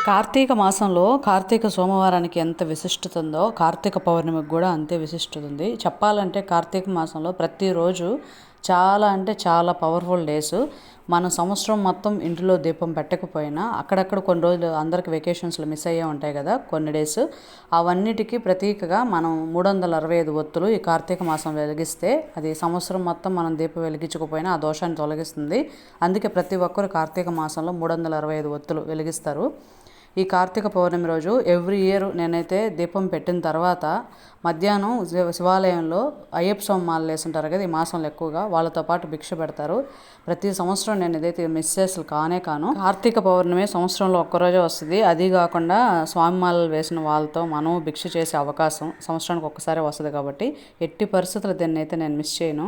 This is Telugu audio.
కార్తీక మాసంలో కార్తీక సోమవారానికి ఎంత విశిష్టత ఉందో కార్తీక పౌర్ణమికి కూడా అంతే విశిష్టత ఉంది. చెప్పాలంటే కార్తీక మాసంలో ప్రతిరోజు చాలా అంటే చాలా పవర్ఫుల్ డేస్. మనం సంవత్సరం మొత్తం ఇంటిలో దీపం పెట్టకపోయినా అక్కడక్కడ కొన్ని రోజులు అందరికి వెకేషన్స్లో మిస్ అయ్యే ఉంటాయి కదా కొన్ని డేస్, అవన్నిటికీ ప్రతీకగా మనం 365 ఒత్తులు ఈ కార్తీక మాసం వెలిగిస్తే అది సంవత్సరం మొత్తం మనం దీపం వెలిగించకపోయినా ఆ దోషాన్ని తొలగిస్తుంది. అందుకే ప్రతి ఒక్కరు కార్తీక మాసంలో 365 ఒత్తులు వెలిగిస్తారు. ఈ కార్తీక పౌర్ణమి రోజు ఎవ్రీ ఇయర్ నేనైతే దీపం పెట్టిన తర్వాత మధ్యాహ్నం శివాలయంలో అయ్యప్ప స్వామి మాలలు వేసుంటారు కదా ఈ మాసంలో ఎక్కువగా, వాళ్ళతో పాటు భిక్ష పెడతారు. ప్రతి సంవత్సరం నేను ఇదైతే మిస్ అసలు కాను. కార్తీక పౌర్ణమి సంవత్సరంలో ఒక్కరోజే వస్తుంది. అది కాకుండా స్వామి మాలలు వేసిన వాళ్ళతో మనం భిక్ష చేసే అవకాశం సంవత్సరానికి ఒక్కసారి వస్తుంది కాబట్టి ఎట్టి పరిస్థితులు దీన్ని అయితే నేను మిస్ చేయను.